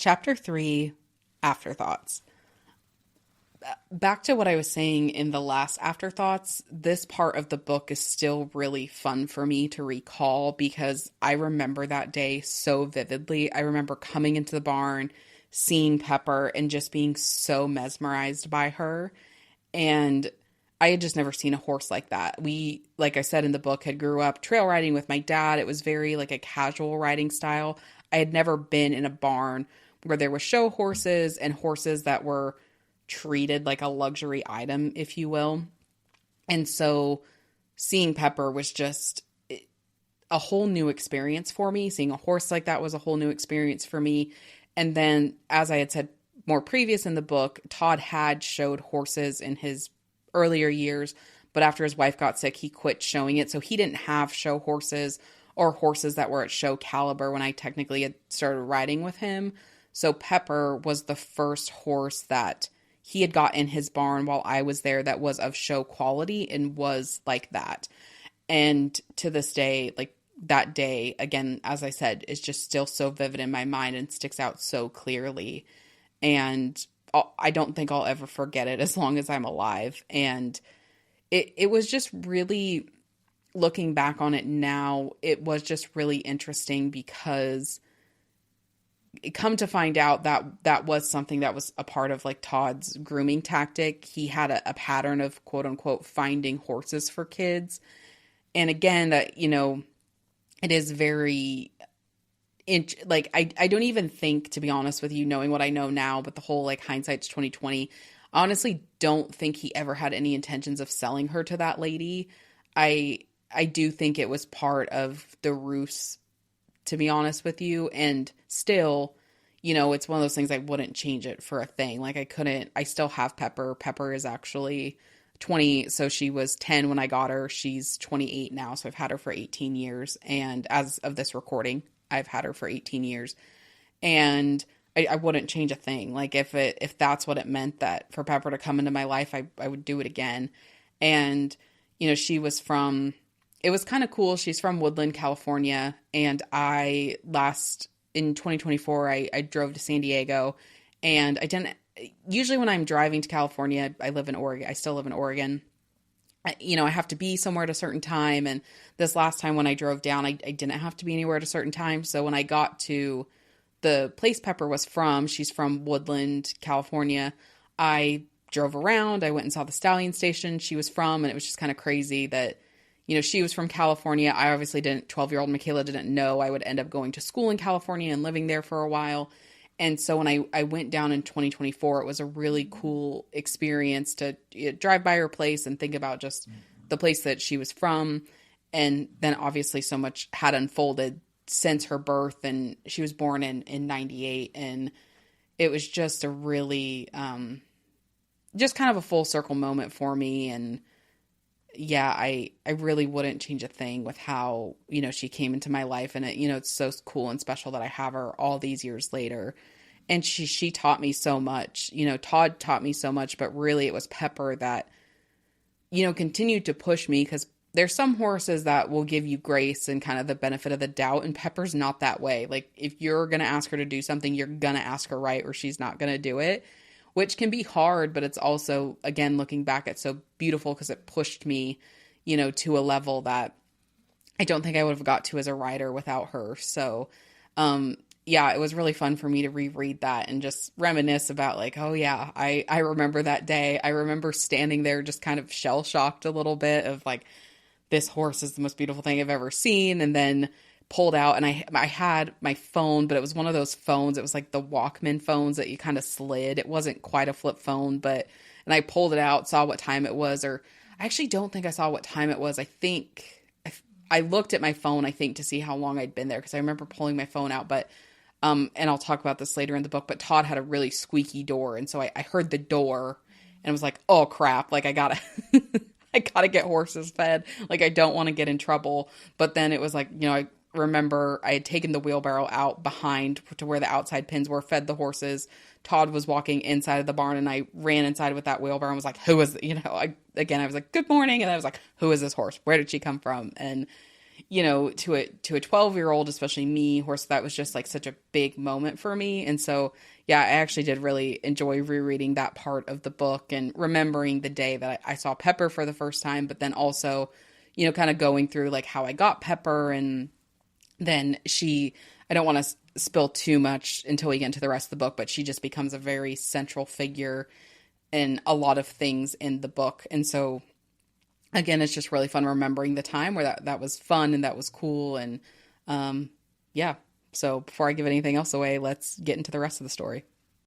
Chapter 3, Afterthoughts. Back to what I was saying in the last Afterthoughts, this part of the book is still really fun for me to recall because I remember that day so vividly. I remember coming into the barn, seeing Pepper, and just being so mesmerized by her. And I had just never seen a horse like that. We, like I said in the book, had grew up trail riding with my dad. It was very like a casual riding style. I had never been in a barn where there were show horses and horses that were treated like a luxury item, if you will. And so seeing Pepper was just a whole new experience for me. Seeing a horse like that was a whole new experience for me. And then, as I had said more previous in the book, Todd had showed horses in his earlier years, but after his wife got sick, he quit showing it. So he didn't have show horses or horses that were at show caliber when I technically had started riding with him. So Pepper was the first horse that he had got in his barn while I was there that was of show quality and was like that. And to this day, like that day, again, as I said, is just still so vivid in my mind and sticks out so clearly. And I don't think I'll ever forget it as long as I'm alive. And it was just really, looking back on it now, it was just really interesting because come to find out that that was something that was a part of like Todd's grooming tactic. He had a pattern of quote unquote finding horses for kids. And again, that, you know, it is very like, I don't even think, to be honest with you, knowing what I know now, but the whole like hindsight's 2020, I honestly don't think he ever had any intentions of selling her to that lady. I do think it was part of the ruse, to be honest with you. And still, you know, it's one of those things I wouldn't change it for a thing. Like I still have Pepper. Pepper is actually 20. So she was 10 when I got her. She's 28 now. So I've had her for 18 years. And as of this recording, I've had her for 18 years. And I wouldn't change a thing. Like if that's what it meant, that for Pepper to come into my life, I would do it again. And, you know, it was kind of cool. She's from Woodland, California. And in 2024, I drove to San Diego, and usually when I'm driving to California, I live in Oregon. I still live in Oregon. I have to be somewhere at a certain time. And this last time when I drove down, I didn't have to be anywhere at a certain time. So when I got to the place Pepper was from, she's from Woodland, California, I drove around. I went and saw the stallion station she was from. And it was just kind of crazy that, you know, she was from California. I obviously 12-year-old Michaela didn't know I would end up going to school in California and living there for a while. And so when I went down in 2024, it was a really cool experience to drive by her place and think about just the place that she was from. And then obviously so much had unfolded since her birth, and she was born in 98. And it was just a really, just kind of a full circle moment for me. And yeah, I really wouldn't change a thing with how, you know, she came into my life. And it's so cool and special that I have her all these years later. And she taught me so much. You know, Todd taught me so much, but really it was Pepper that, you know, continued to push me, because there's some horses that will give you grace and kind of the benefit of the doubt. And Pepper's not that way. Like, if you're going to ask her to do something, you're going to ask her right, or she's not going to do it, which can be hard. But it's also, again, looking back, it's so beautiful because it pushed me, you know, to a level that I don't think I would have got to as a rider without her. So, yeah, it was really fun for me to reread that and just reminisce about like, oh yeah, I remember that day. I remember standing there just kind of shell shocked a little bit of like, this horse is the most beautiful thing I've ever seen. And then pulled out, and I had my phone, but it was one of those phones. It was like the Walkman phones that you kind of slid. It wasn't quite a flip phone, and I pulled it out, saw what time it was, or I actually don't think I saw what time it was. I think I looked at my phone, I think, to see how long I'd been there, because I remember pulling my phone out, but, and I'll talk about this later in the book, but Todd had a really squeaky door. And so I heard the door and was like, oh crap, like I gotta, I gotta get horses fed. Like, I don't want to get in trouble. But then it was like, you know, I remember I had taken the wheelbarrow out behind to where the outside pins were, fed the horses. Todd was walking inside of the barn, and I ran inside with that wheelbarrow and was like, who is, you know, I was like, good morning. And I was like, who is this horse? Where did she come from? And to a 12-year-old, especially me, horse, that was just like such a big moment for me. And so, yeah, I actually did really enjoy rereading that part of the book and remembering the day that I saw Pepper for the first time, but then also, kind of going through like how I got Pepper. And then I don't want to spill too much until we get into the rest of the book, but she just becomes a very central figure in a lot of things in the book. And so, again, it's just really fun remembering the time where that was fun and that was cool. And yeah, so before I give anything else away, let's get into the rest of the story.